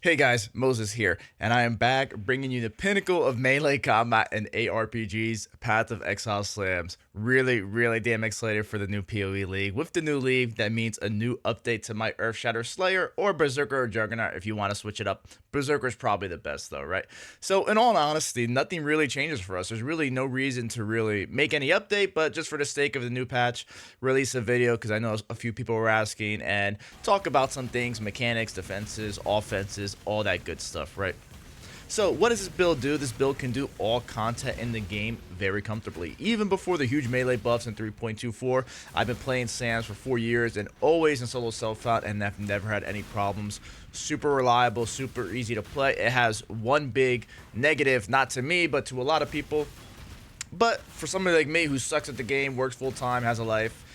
Hey guys, Moses here, and I am back bringing you the pinnacle of melee combat and ARPGs, Path of Exile slams. Really damn excited for the new POE league. With the new league, that means a new update to my Earthshatter Slayer or Berserker or Juggernaut if you want to switch it up. Berserker's probably the best though, right? So in all honesty, nothing really changes for us. There's really no reason to really make any update, but just for the sake of the new patch, release a video because I know a few people were asking and talk about some things, mechanics, defenses, offenses, all that good stuff, right? So what does this build do? This build can do all content in the game very comfortably. Even before the huge melee buffs in 3.24, I've been playing SAMs for 4 years and always in solo self-out and I've never had any problems. Super reliable, super easy to play. It has one big negative, not to me, but to a lot of people. But for somebody like me who sucks at the game, works full-time, has a life,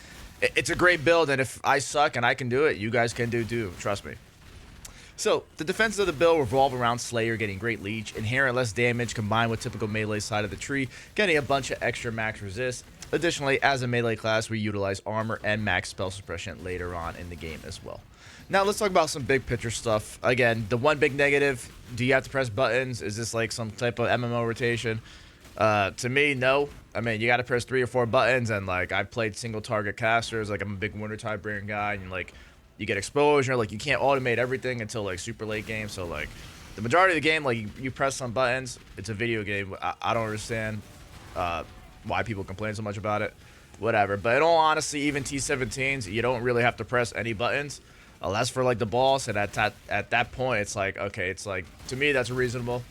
it's a great build, and if I suck and I can do it, you guys can do too, trust me. So, the defenses of the build revolve around Slayer getting great leech, inherent less damage combined with typical melee side of the tree, getting a bunch of extra max resist. Additionally, as a melee class, we utilize armor and max spell suppression later on in the game as well. Now, let's talk about some big picture stuff. Again, the one big negative, do you have to press buttons? Is this like some type of MMO rotation? To me, no. I mean, you got to press 3 or 4 buttons, and like I've played single target casters. Like I'm a big Wintertide Bringer guy, and like you get exposure. Like you can't automate everything until like super late game. So like the majority of the game, like you press some buttons. It's a video game. I don't understand why people complain so much about it. Whatever. But in all honesty, even T17s, you don't really have to press any buttons. Unless for like the boss, and at that point, it's like okay, it's like to me that's reasonable.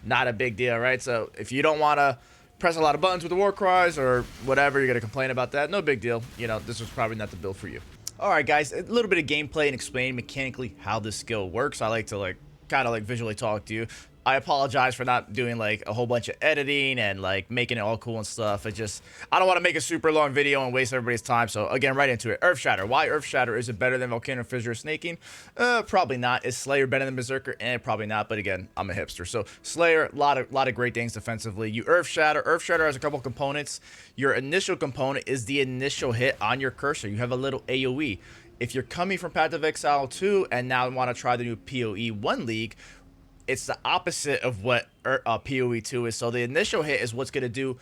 Not a big deal, right? So if you don't want to press a lot of buttons with the war cries or whatever, you're going to complain about that, no big deal. You know, this was probably not the build for you. All right, guys, a little bit of gameplay and explain mechanically how this skill works. I like to like kind of like visually talk to you. I apologize for not doing like a whole bunch of editing and like making it all cool and stuff. I don't want to make a super long video and waste everybody's time. So again, right into it. Earthshatter. Why Earthshatter? Is it better than Volcano Fissure Snaking? Probably not. Is Slayer better than Berserker? Probably not. But again, I'm a hipster. So Slayer, lot of great things defensively. You Earthshatter. Earthshatter has a couple components. Your initial component is the initial hit on your cursor. You have a little AOE. If you're coming from Path of Exile 2 and now want to try the new POE 1 League, it's the opposite of what POE 2 is. So the initial hit is what's going to do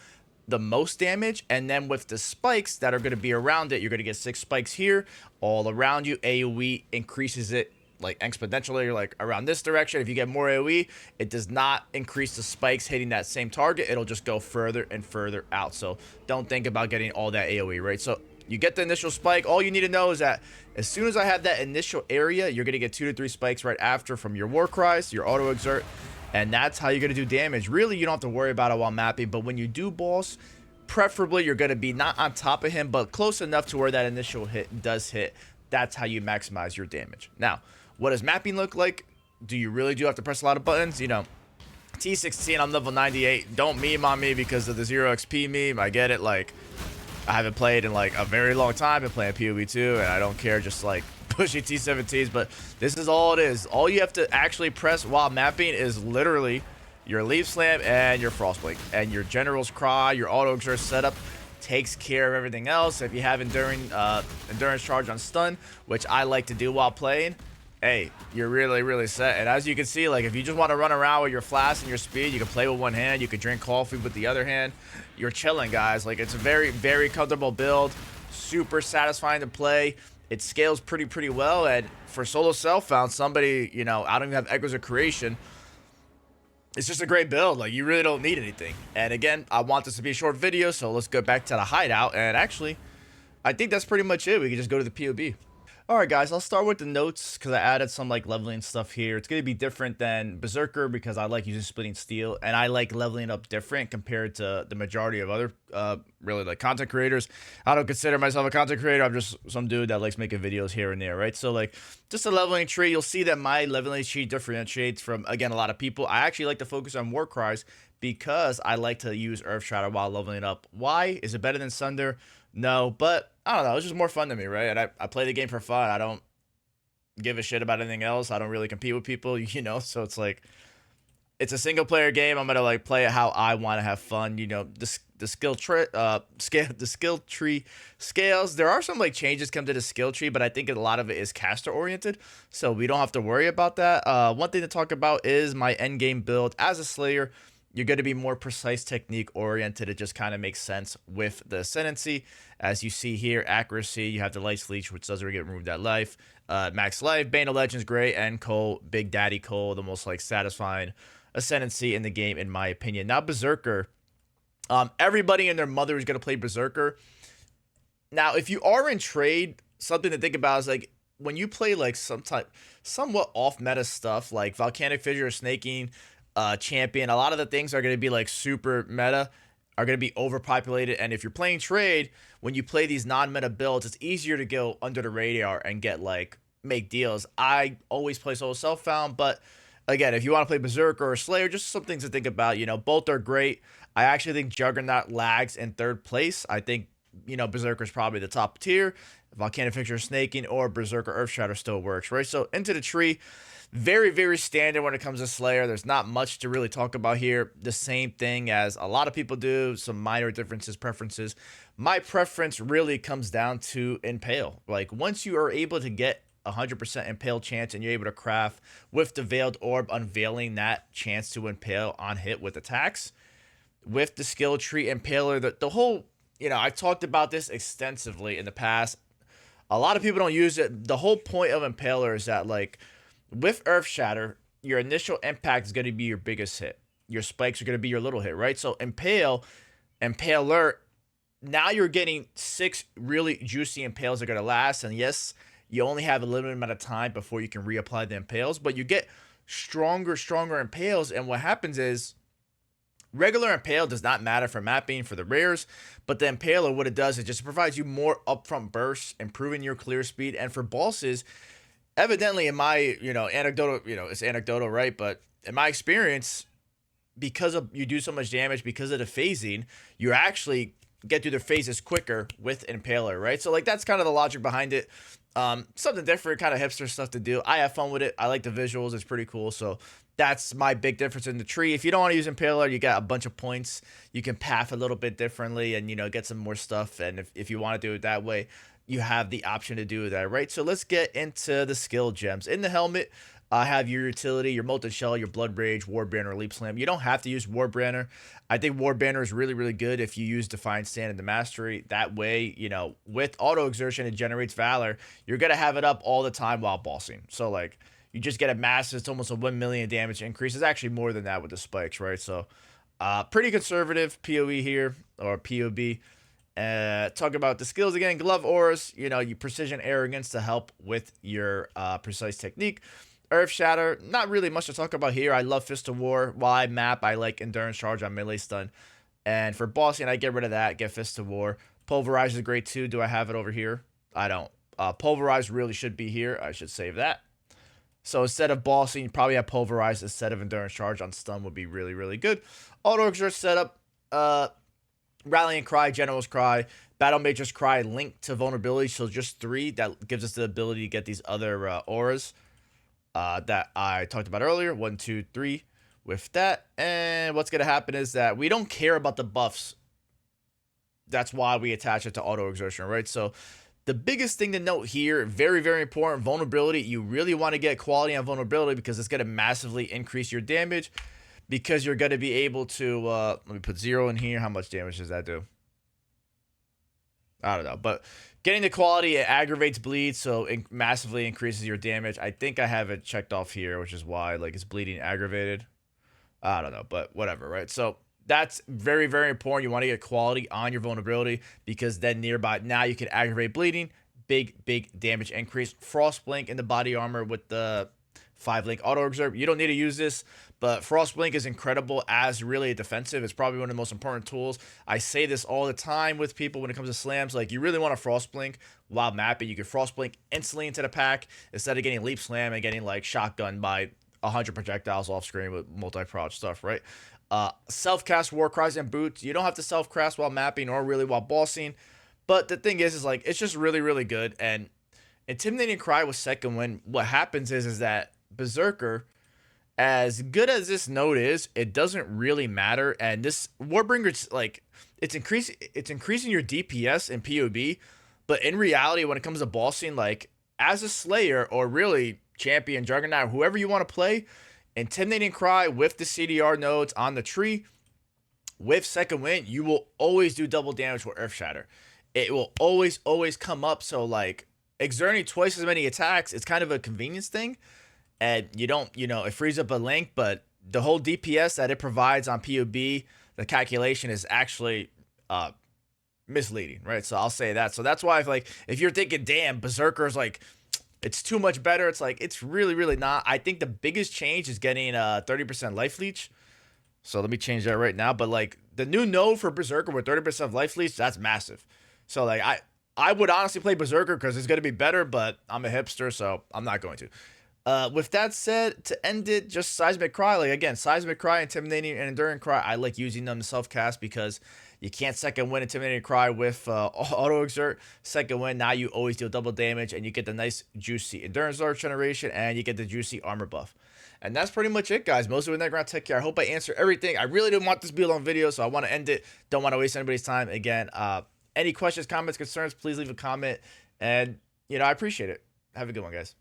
the most damage, and then with the spikes that are going to be around it, you're going to get 6 spikes here all around you. AOE increases it like exponentially, like around this direction. If you get more AOE, it does not increase the spikes hitting that same target. It'll just go further and further out. So don't think about getting all that AOE, right? So you get the initial spike. All you need to know is that as soon as I have that initial area, you're going to get 2 to 3 spikes right after from your war cries, your auto exert, and that's how you're going to do damage. Really, you don't have to worry about it while mapping, but when you do boss, preferably you're going to be not on top of him, but close enough to where that initial hit does hit. That's how you maximize your damage. Now, what does mapping look like? Do you really have to press a lot of buttons? You know, T16, I'm level 98. Don't meme on me because of the 0 XP meme. I get it. Like, I haven't played in like a very long time. Been playing POE 2, and I don't care. Just like pushing T17s, but this is all it is. All you have to actually press while mapping is literally your Leaf Slam and your Frostblink, and your General's Cry, your auto exert setup takes care of everything else. If you have endurance charge on stun, which I like to do while playing, hey, you're really set. And as you can see, like if you just want to run around with your flash and your speed, you can play with one hand, you can drink coffee with the other hand. You're chilling, guys. Like it's a very comfortable build, super satisfying to play. It scales pretty well, and for solo self found somebody, you know, I don't even have Echoes of Creation. It's just a great build. Like you really don't need anything. And again, I want this to be a short video, so let's go back to the hideout. And actually, I think that's pretty much it. We can just go to the POB. Alright guys, I'll start with the notes because I added some like leveling stuff here. It's going to be different than Berserker because I like using Splitting Steel, and I like leveling up different compared to the majority of other really like content creators. I don't consider myself a content creator. I'm just some dude that likes making videos here and there, right? So like just a leveling tree, you'll see that my leveling tree differentiates from, again, a lot of people. I actually like to focus on war cries because I like to use Earthshatter while leveling up. Why? Is it better than Sunder? No, but I don't know. It's just more fun to me, right? And I play the game for fun. I don't give a shit about anything else. I don't really compete with people, you know? So it's like, It's a single player game. I'm gonna like play it how I want to have fun. The skill tree, the skill tree scales. There are some like changes come to the skill tree, but I think a lot of it is caster oriented, so we don't have to worry about that. One thing to talk about is my end game build as a Slayer. You're going to be more precise technique oriented. It just kind of makes sense with the ascendancy. As you see here, accuracy, you have the light leech, which doesn't get removed that life. Max life, Bane of Legends, great, and Cole, Big Daddy Cole, the most like satisfying ascendancy in the game, in my opinion. Now, Berserker. Everybody and their mother is going to play Berserker. Now, if you are in trade, something to think about is like when you play like somewhat off meta stuff like Volcanic Fissure, Snaking, Champion, a lot of the things are going to be like super meta, are going to be overpopulated. And if you're playing trade, when you play these non-meta builds, it's easier to go under the radar and get like make deals. I always play solo self-found, but again, if you want to play Berserker or Slayer, just some things to think about. Both are great. I actually think Juggernaut lags in third place. I think, Berserker is probably the top tier. Volcanic Fixture, Snaking, or Berserker Earthshatter still works, right? So into the tree, very, very standard when it comes to Slayer. There's not much to really talk about here. The same thing as a lot of people do, some minor differences, preferences. My preference really comes down to Impale. Like, once you are able to get 100% impale chance and you're able to craft with the veiled orb, unveiling that chance to impale on hit with attacks with the skill tree impaler, the whole, I talked about this extensively in the past. A lot of people don't use it. The whole point of impaler is that like with Earthshatter, your initial impact is going to be your biggest hit. Your spikes are going to be your little hit, right? So impaler, now you're getting 6 really juicy impales that are going to last. And yes, you only have a limited amount of time before you can reapply the impales, but you get stronger impales. And what happens is regular impale does not matter for mapping for the rares, but the impaler, what it does is just provides you more upfront bursts, improving your clear speed. And for bosses, evidently in my, anecdotal, it's anecdotal, right? But in my experience, because of you do so much damage, because of the phasing, you actually get through the phases quicker with Impaler, right? So like that's kind of the logic behind it. Something different, kind of hipster stuff to do. I have fun with it. I like the visuals. It's pretty cool. So that's my big difference in the tree. If you don't want to use Impaler, you got a bunch of points. You can path a little bit differently and, get some more stuff. And if you want to do it that way, you have the option to do that, right? So let's get into the skill gems. In the helmet, I have your utility, your Molten Shell, your Blood Rage, Warbanner, Leap Slam. You don't have to use Warbanner. I think Warbanner is really, really good if you use Defiant Stand in the Mastery. That way, with Auto Exertion, it generates Valor. You're going to have it up all the time while bossing. So, like, you just get a massive, it's almost a 1 million damage increase. It's actually more than that with the spikes, right? So, pretty conservative POE here, or POB. Talk about the skills again. Glove Auras, you Precision Arrogance to help with your precise technique. Earthshatter, not really much to talk about here. I love Fist of War. While I map, I like Endurance Charge on melee stun. And for bossing, I get rid of that, get Fist of War. Pulverize is great too. Do I have it over here? I don't. Pulverize really should be here. I should save that. So instead of bossing, you probably have Pulverize instead of Endurance Charge on stun would be really, really good. Auto Exert setup. Rallying Cry, General's Cry, Battle Mage's Cry linked to vulnerability. So just 3. That gives us the ability to get these other auras that I talked about earlier. 1, 2, 3 with that. And what's going to happen is that we don't care about the buffs. That's why we attach it to Auto Exertion, right? So the biggest thing to note here, very, very important, vulnerability. You really want to get quality on vulnerability because it's going to massively increase your damage. Because you're going to be able to, let me put 0 in here. How much damage does that do? I don't know. But getting the quality, it aggravates bleed, so it massively increases your damage. I think I have it checked off here, which is why, like, it's bleeding aggravated. I don't know, but whatever, right? So that's very, very important. You want to get quality on your vulnerability because then nearby, now you can aggravate bleeding. Big, big damage increase. Frost Blink in the body armor with the 5-link Auto Exert. You don't need to use this, but Frost Blink is incredible as really a defensive. It's probably one of the most important tools. I say this all the time with people when it comes to slams. Like, you really want to Frost Blink while mapping. You can Frost Blink instantly into the pack instead of getting Leap Slam and getting, like, shotgun by 100 projectiles off screen with multi-prod stuff, right? Self-cast Warcries and Boots. You don't have to self-cast while mapping or really while bossing. But the thing is like, it's just really, really good. And Intimidating Cry was second win. What happens is that Berserker, as good as this node is, it doesn't really matter. And this Warbringer's like it's increasing your DPS in POB, but in reality, when it comes to bossing, like as a Slayer or really champion, Juggernaut, whoever you want to play, Intimidating Cry with the CDR nodes on the tree, with second wind, you will always do double damage with Earthshatter. It will always come up. So like exerting twice as many attacks, it's kind of a convenience thing. And you don't, it frees up a link, but the whole DPS that it provides on POB, the calculation is actually misleading, right? So I'll say that. So that's why if you're thinking, damn, Berserker's like it's too much better, it's like it's really not. I think the biggest change is getting 30% life leech. So let me change that right now. But like the new node for Berserker with 30% of life leech, that's massive. So like I would honestly play Berserker because it's gonna be better, but I'm a hipster, so I'm not going to. With that said, to end it, just Seismic Cry. Like again, Seismic Cry, Intimidating, and Enduring Cry. I like using them to self-cast because you can't second win Intimidating Cry with auto exert. Second win, now you always deal double damage, and you get the nice juicy Endurance Arch generation, and you get the juicy armor buff. And that's pretty much it, guys. Most of it Underground Tech here. I hope I answered everything. I really didn't want this to be a long video, so I want to end it. Don't want to waste anybody's time. Again, any questions, comments, concerns, please leave a comment. And, I appreciate it. Have a good one, guys.